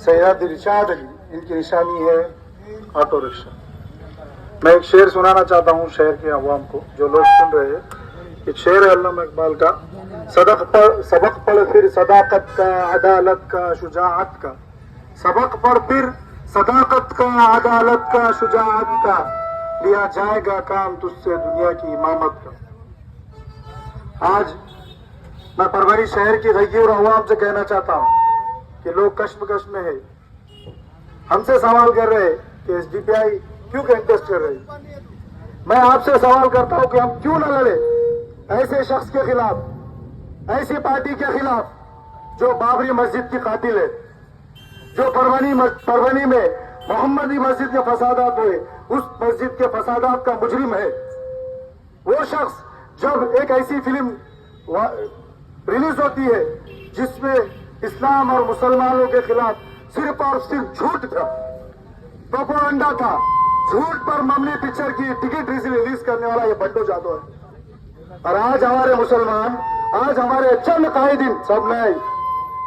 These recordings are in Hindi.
सैयद रिशाद अली, इनकी निशानी है ऑटो रिक्शा। मैं एक शेर सुनाना चाहता हूँ शहर के अवाम को, जो लोग सुन रहे हैं। एक शेर है अल्लामा इकबाल का, सबक पढ़ फिर सदाकत का, अदालत का, शुजाअत का। सबक पढ़ फिर सदाकत का, अदालत का, शुजाअत का, लिया जाएगा काम तुझसे दुनिया की इमामत का। आज मैं परवरी शहर की गय्यूर अवाम से कहना चाहता हूँ कि लोग कश्मकश में है, हमसे सवाल कर रहे हैं कि एसडीपीआई क्यों कंटेस्ट कर रही। मैं आपसे सवाल करता हूं कि हम क्यों न लड़े ऐसे शख्स के खिलाफ, ऐसी पार्टी के खिलाफ जो बाबरी मस्जिद की कातिल है, जो परवनी में मोहम्मदी मस्जिद के फसादात हुए, उस मस्जिद के फसादात का मुजरिम है। वो शख्स जब एक ऐसी फिल्म रिलीज होती है जिसमें इस्लाम और मुसलमानों के खिलाफ सिर्फ और सिर्फ झूठ था, प्रोपेगेंडा था, झूठ पर मबनी पिक्चर की टिकट रिलीज करने वाला ये बंडो जादव है। और आज हमारे मुसलमान, आज हमारे चंद कायदीन, सब नहीं,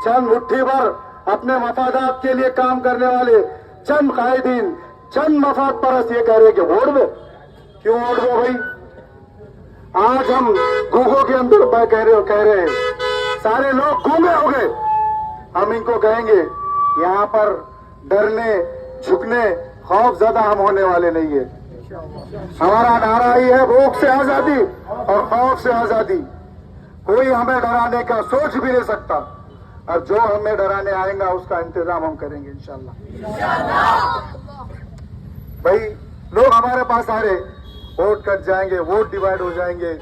चंद मुट्ठी भर अपने मफादात के लिए काम करने वाले चंद कायदीन, चंद मफाद परस्त ये कह रहे कि वोट दो। क्यों वोट दो भाई? आज हम गूंगों के अंदर कह रहे हैं, सारे लोग गूंगे हो गए। हम इनको कहेंगे यहाँ पर डरने, झुकने, खौफ ज्यादा हम होने वाले नहीं है। हमारा नारा ही है भूख से आजादी और खौफ से आजादी। कोई हमें डराने का सोच भी नहीं सकता, और जो हमें डराने आएगा उसका इंतजाम हम करेंगे इंशाल्लाह। भाई लोग हमारे पास आ रहे, वोट कट जाएंगे, वोट डिवाइड हो जाएंगे।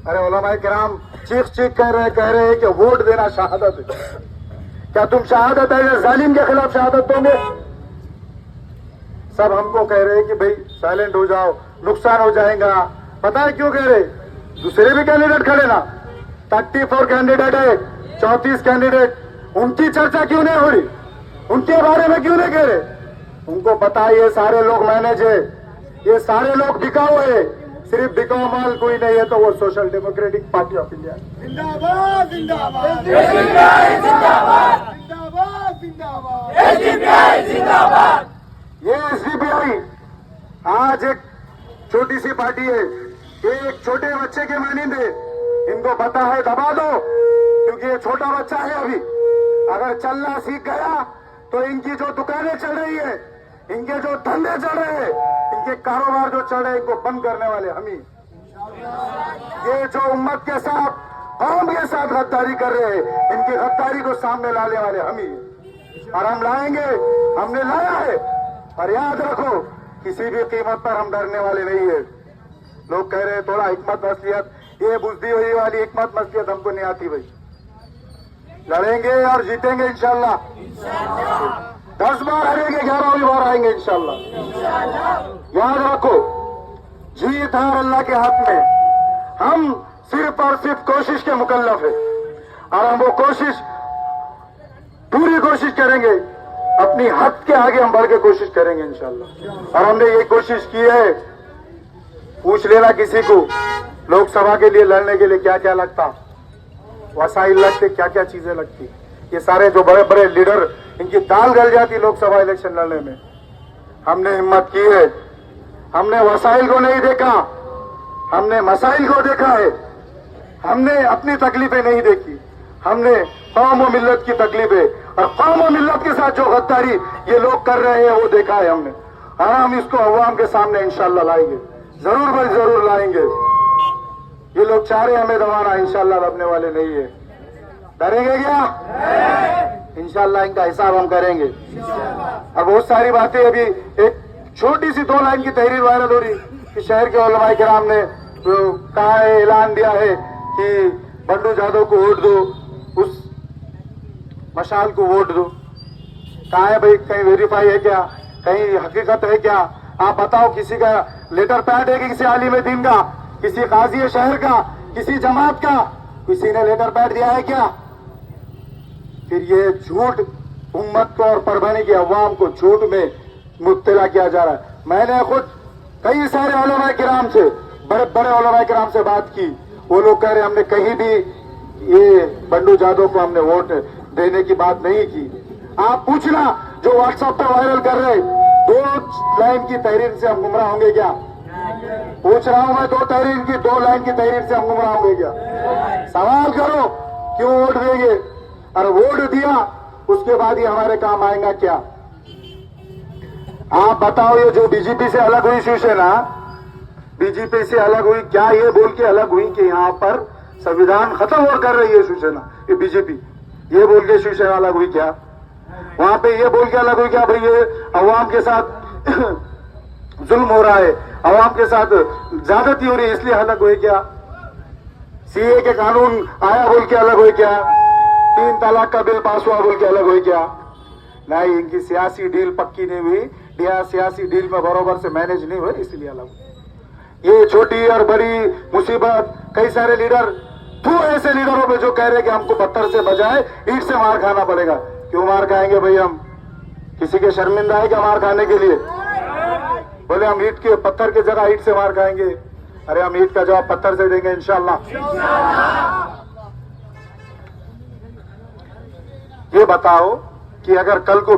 अरे उलमाए किराम चीख कह रहे हैं कि वोट देना शहादत है। क्या तुम शहादत है जालिम के खिलाफ शहादत दोगे? सब हमको कह रहे हैं कि भाई साइलेंट हो जाओ, नुकसान हो जाएगा। पता है क्यों कह रहे? दूसरे भी कैंडिडेट खड़े ना, 34 कैंडिडेट है, 34 कैंडिडेट, उनकी चर्चा क्यों नहीं हो रही? उनके बारे में क्यों नहीं कह रहे? उनको पता है ये सारे लोग मैनेज है, ये सारे लोग बिकाऊ है। सिर्फ बिकाऊ माल कोई नहीं है तो वो social democratic party of India. जिंदाबाद जिंदाबाद जिंदाबाद। ये एसडीपीआई आज एक छोटी सी पार्टी है, एक छोटे बच्चे के मानिंद है। इनको पता है दबा दो, क्योंकि ये छोटा बच्चा है अभी। अगर चलना सीख गया तो इनकी जो दुकानें चल रही है, इनके जो धंधे चल रहे हैं, इनके कारोबार जो चल रहे हैं, इनको बंद करने वाले हम ही। ये जो उम्मत के साथ, कौम के साथ गद्दारी कर रहे हैं, इनकी गद्दारी को सामने लाने वाले हम ही। और हम लाएंगे, हमने लाया है। और याद रखो, किसी भी कीमत पर हम डरने वाले नहीं है। लोग कह रहे हैं थोड़ा हिकमत मसलियत, ये बुजदी हुई वाली हिकमत मसलियत हमको नहीं आती भाई। लड़ेंगे और जीतेंगे इंशाल्लाह। 10 बार हारेंगे, 11वीं बार आएंगे इंशाल्लाह। याद रखो, जीत हार अल्लाह के हाथ में। हम सिर्फ और सिर्फ कोशिश के मुकल्लफ है, और हम वो कोशिश, पूरी कोशिश करेंगे। अपनी हद के आगे हम बढ़ के कोशिश करेंगे इंशाल्लाह। और हमने ये कोशिश की है, पूछ लेना किसी को लोकसभा के लिए लड़ने के लिए क्या क्या लगता, वसाइल लगते, क्या क्या चीजें लगती। ये सारे जो बड़े बड़े लीडर, इनकी दाल गल जाती लोकसभा इलेक्शन लड़ने में। हमने हिम्मत की है, हमने वसाइल को नहीं देखा, हमने मसाइल को देखा है। हमने अपनी तकलीफें नहीं देखी, हमने कौम और मिल्लत की तकलीफें, और कौम और मिल्लत के साथ जो गद्दारी ये लोग कर रहे हैं वो देखा है हमने। और हम इसको अवाम के सामने इंशाल्लाह लाएंगे, जरूर भाई जरूर लाएंगे। ये लोग चाह रहे हमें दबाना, इंशाल्लाह दबने वाले नहीं है। डरेंगे क्या? इंशाल्लाह इनका हिसाब हम करेंगे। अब बहुत सारी बातें, अभी एक छोटी सी 2 लाइन की तहरीर वायरल हो रही कि शहर के उलमाए किराम ने कहा है, ऐलान दिया है कि बंडू जादव को वोट दो, उस मशाल को वोट दो। कहा है भाई, कहीं वेरीफाई है क्या? कहीं हकीकत है क्या? आप बताओ, किसी का लेटर पैड है कि किसी आलिम दीन का, किसी काजी शहर का, किसी जमात का, किसी ने लेटर पैड दिया है क्या? फिर ये झूठ उम्मत को और परवानी की अवाम को झूठ में मुब्तला किया जा रहा है। मैंने खुद कई सारे उलमाए किराम से, बड़े बड़े उलमाए किराम से बात की। वो लोग कह रहे हमने कहीं भी ये बंडू जादव को हमने वोट देने की बात नहीं की। आप पूछना जो व्हाट्सएप पे वायरल कर रहे, 2 लाइन की तहरीर से हम गुमराह होंगे क्या? पूछ रहा हूं मैं, 2 लाइन की तहरीर से हम गुमराह होंगे क्या? सवाल करो, क्यों वोट देंगे? और वोट दिया उसके बाद ही हमारे काम आएगा क्या? आप बताओ, ये जो बीजेपी से अलग हुई शिवसेना, बीजेपी से अलग हुई क्या ये बोल के अलग हुई कि यहाँ पर संविधान खत्म और कर रही है शिवसेना, ये बीजेपी ये बोल के शिवसेना अलग हुई क्या? वहां पे ये बोल के अलग हुई क्या भाई ये अवाम के साथ जुल्म हो रहा है, अवाम के साथ ज्यादती हो रही है इसलिए अलग हुए क्या? सीए के कानून आया बोल के अलग हुए क्या? 3 तलाक का बिल पास हुआ बोल के अलग हुए क्या? नहीं, इनकी सियासी डील पक्की नहीं हुई, सियासी डील में बराबर से मैनेज नहीं हुए इसलिए अलग हुए। ये छोटी और बड़ी मुसीबत, कई सारे लीडर तू ऐसे लीडरों पे जो कह रहे कि हमको पत्थर से बजाय ईंट से मार खाना पड़ेगा। क्यों मार खाएंगे भाई? हम किसी के शर्मिंदा है क्या मार खाने के लिए? बोले हम ईंट के पत्थर की जगह ईंट से मार खाएंगे। अरे हम ईंट का जवाब पत्थर से देंगे इंशाल्लाह। ये बताओ कि अगर कल को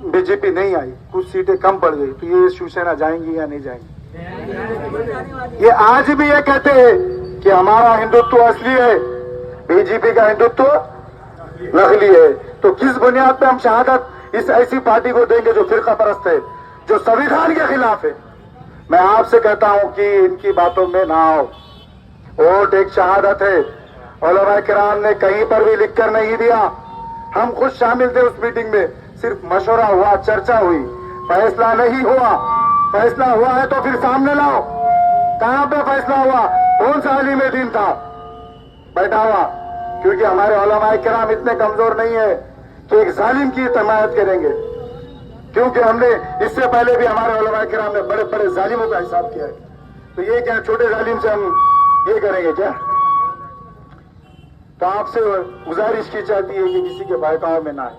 बीजेपी नहीं आई, कुछ सीटें कम पड़ गई, तो ये शिवसेना जाएंगी या नहीं जाएंगी? ये आज भी ये कहते हैं कि हमारा हिंदुत्व असली है, बीजेपी का हिंदुत्व नकली है। तो किस बुनियाद पे हम शहादत इस ऐसी पार्टी को देंगे जो फिरका परस्त है, जो संविधान के खिलाफ है? मैं आपसे कहता हूं कि इनकी बातों में ना आओ। वोट एक शहादत है, उलमा किराम ने कहीं पर भी लिखकर नहीं दिया। हम खुद शामिल थे उस मीटिंग में, सिर्फ मशवरा हुआ, चर्चा हुई, फैसला नहीं हुआ। फैसला हुआ है तो फिर सामने लाओ, कहां पे फैसला हुआ? कौन सा आलिम दीन था बैठा हुआ? क्योंकि हमारे उलमा किराम इतने कमजोर नहीं है कि एक जालिम की हिमायत करेंगे, क्योंकि हमने इससे पहले भी हमारे उलमा किराम ने बड़े बड़े जालिमों का हिसाब किया है। तो ये क्या छोटे जालिम से हम ये करेंगे क्या? तो आपसे गुजारिश की जाती है कि किसी के बहकाव में ना आए।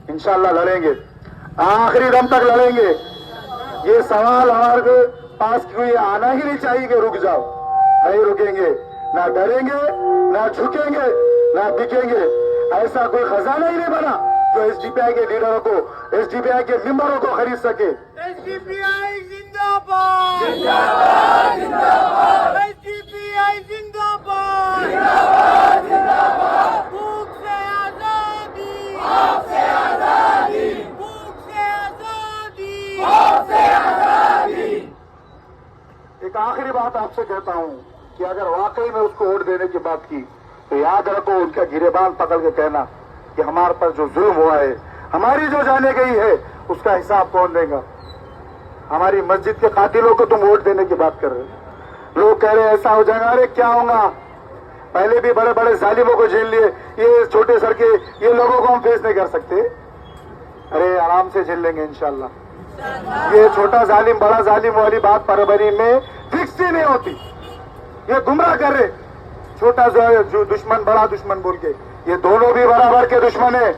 इंशाल्लाह लड़ेंगे, आखिरी दम तक लड़ेंगे। ये सवाल हमारे पास कोई आना ही नहीं चाहिए कि रुक जाओ। नहीं रुकेंगे, ना डरेंगे, ना झुकेंगे, ना बिकेंगे। ऐसा कोई खजाना ही नहीं बना जो एसडीपीआई के लीडरों को, एसडीपीआई के मेंबरों को खरीद सके। एसडीपीआई जिंदाबाद, जिंदाबाद, जिंदाबाद। एसडीपीआई जिंदाबाद, जिंदाबाद, जिंदाबाद। भूख से आजादी, भूख से आजादी, भूख से आजादी, भूख से आजादी। एक आखिरी बात आपसे कहता हूं कि अगर वाकई में उसको वोट देने की बात की तो याद रखो, उनका गिरेबान पकड़ के कहना कि हमारे पर जो जुल्म हुआ है, हमारी जो जाने गई है, उसका हिसाब कौन देगा? हमारी मस्जिद के कातिलों को तुम वोट देने की बात कर रहे हो। लोग कह रहे ऐसा हो जाएगा। अरे क्या होगा? पहले भी बड़े बड़े जालिमों को झेल लिए, ये छोटे सर के ये लोगों को हम फेस नहीं कर सकते। अरे आराम से झेल लेंगे इंशाल्लाह। ये छोटा जालिम बड़ा जालिम वाली बात बराबरी में फिक्स ही नहीं होती। ये गुमराह कर रहे, छोटा जो दुश्मन बड़ा दुश्मन बोल के, ये दोनों भी बराबर के दुश्मन है।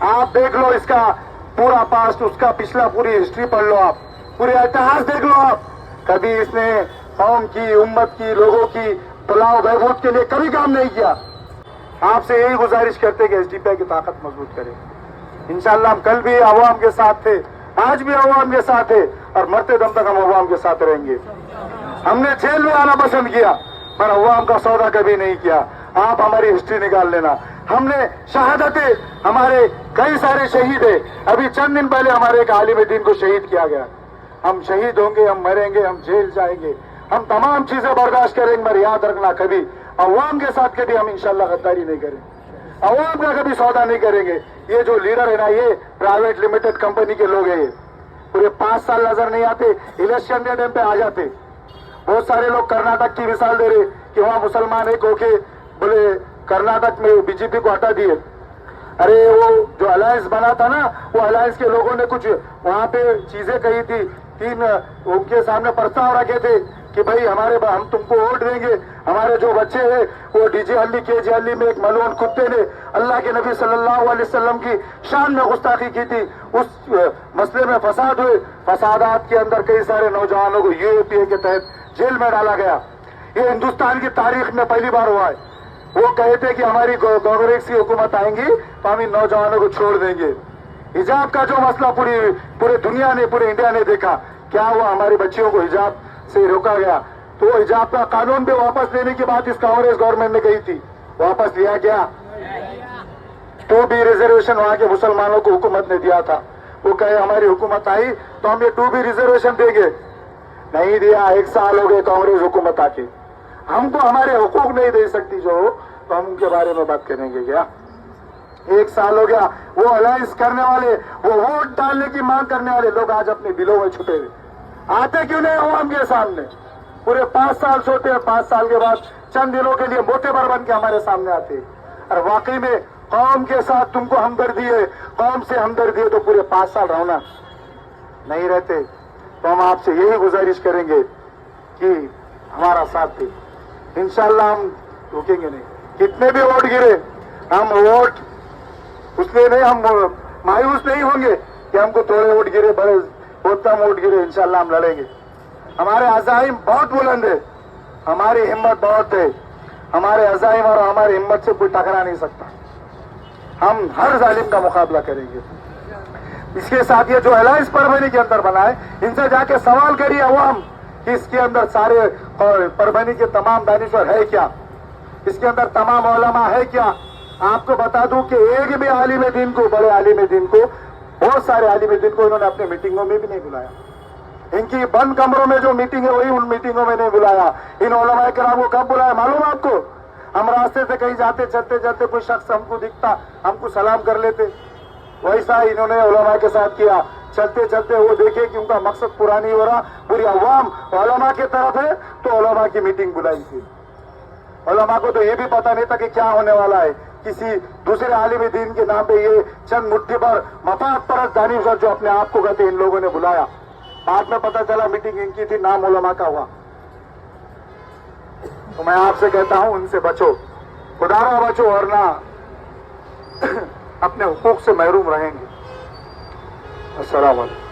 आप देख लो इसका पूरा पास्ट, उसका पिछला पूरी हिस्ट्री पढ़ लो, आप पूरे इतिहास देख लो आप। कभी इसने कौम की, उम्मत की, लोगों की फलाह बहबूद के लिए कभी काम नहीं किया। आपसे यही गुजारिश करते कि एसडीपीआई की ताकत मजबूत करें। इंशाल्लाह हम कल भी अवाम के साथ थे, आज भी अवाम के साथ है और मरते दम तक हम अवाम के साथ रहेंगे। हमने जेल में आना पसंद किया पर अवाम का सौदा कभी नहीं किया। आप हमारी हिस्ट्री निकाल लेना। हमने शहादतें, हमारे कई सारे शहीद है। अभी चंद दिन पहले हमारे एक आलिम दीन को शहीद किया गया। हम शहीद होंगे, हम मरेंगे, हम जेल जाएंगे, हम तमाम चीजें बर्दाश्त करेंगे, मगर याद रखना कभी अवाम के साथ कभी हम इंशाल्लाह गद्दारी नहीं करेंगे, अवाम का कभी सौदा नहीं करेंगे। ये जो लीडर है ना, ये प्राइवेट लिमिटेड कंपनी के लोग हैं। ये पूरे 5 साल नजर नहीं आते, इलेक्शन के टाइम पे आ जाते। बहुत सारे लोग कर्नाटक की मिसाल दे रहे कि वहां मुसलमान एक होके बोले कर्नाटक में बीजेपी को हटा दिए। अरे वो जो अलायंस बना था ना, वो अलायंस के लोगों ने कुछ वहां पे चीजें कही थी। 3 उनके सामने प्रस्ताव रखे थे कि भाई हम तुमको वोट देंगे। हमारे जो बच्चे हैं वो डीजे हल्ली केजे हल्ली में एक मलून कुत्ते ने अल्लाह के नबी सल्लल्लाहु अलैहि वसल्लम की शान में गुस्ताखी की थी। उस मसले में फसाद हुए। फसादात के अंदर कई सारे नौजवानों को यूएपीए के तहत जेल में डाला गया। ये हिंदुस्तान की तारीख में पहली बार हुआ है। वो कहते कि हमारी कांग्रेस की हुकूमत आएंगी तो हम इन नौजवानों को छोड़ देंगे। हिजाब का जो मसला पूरे दुनिया ने, पूरे इंडिया ने देखा, क्या हुआ? हमारी बच्चियों को हिजाब से रोका गया। तो हिजाब का कानून भी वापस लेने की बात इस कांग्रेस गवर्नमेंट ने कही थी, वापस लिया गया। तो भी रिजर्वेशन वहां के मुसलमानों को हुकूमत ने दिया था। वो कहे हमारी हुकूमत आई तो हम ये 2B रिजर्वेशन देंगे, नहीं दिया। 1 साल हो गए कांग्रेस हुकूमत आके, हमको हमारे हुकूक नहीं दे सकती जो, तो हम उनके बारे में बात करेंगे क्या? 1 साल हो गया। वो अलायंस करने वाले, वो वोट डालने की मांग करने वाले लोग आज अपने दिलों में छुपे हुए आते क्यों नहीं अवाम के सामने? पूरे 5 साल सोते हैं, 5 साल के बाद चंद दिनों के लिए मोटेबर बन के हमारे सामने आते हैं। और वाकई में कौम के साथ तुमको हमदर्दी है, कौम से हमदर्दी है, तो पूरे 5 साल रहोना नहीं रहते। तो हम आपसे यही गुजारिश करेंगे कि हमारा साथ दे, इंशाल्लाह हम रुकेंगे नहीं। कितने भी वोट गिरे, हम वोट उसमें नहीं, हम मायूस नहीं होंगे कि हमको थोड़े वोट गिरे, बड़े बहुत कम वोट गिरे। इंशाल्लाह हम लड़ेंगे। हमारे अज़ाइम बहुत बुलंद है, हमारी हिम्मत बहुत है। हमारे अज़ाइम और हमारी हिम्मत से कोई टकरा नहीं सकता। हम हर जालिम का मुकाबला करेंगे। इसके साथ ये जो अलायंस परभनी के अंदर बना है, इनसे जाके सवाल करिए अवाम कि इसके अंदर सारे परभनी के तमाम दानिश्वर है क्या, इसके अंदर तमाम उलमा है क्या? आपको बता दूं कि एक भी आलिम दीन को, बड़े आलिम दीन को, बहुत सारे आलिम दीन को इन्होंने अपने मीटिंगों में भी नहीं बुलाया। इनकी बंद कमरों में जो मीटिंग है वही उन मीटिंगों में नहीं बुलाया। इन उलमा किराम को कब बुलाया मालूम आपको? हम रास्ते से कहीं जाते, चलते चलते कोई शख्स हमको दिखता, हमको सलाम कर लेते। वैसा इन्होंने उलमा के साथ किया। चलते चलते वो देखे कि उनका मकसद पूरा नहीं हो रहा, पूरी अवाम उलमा की तरफ है, तो उलमा की मीटिंग बुलाई थी। उलमा को तो ये भी पता नहीं था कि क्या होने वाला है। किसी दूसरे आलिम दीन के नाम पे ये चंद मुट्ठी भर मफाद परस्त दानिश्वर जो अपने आप को कहते इन लोगों ने बुलाया। बाद में पता चला मीटिंग इनकी थी, नाम उलमा का हुआ। तो मैं आपसे कहता हूं, उनसे बचो, खुदारा बचो, वरना अपने हुकूक से महरूम रहेंगे। अस्सलाम वालेकुम।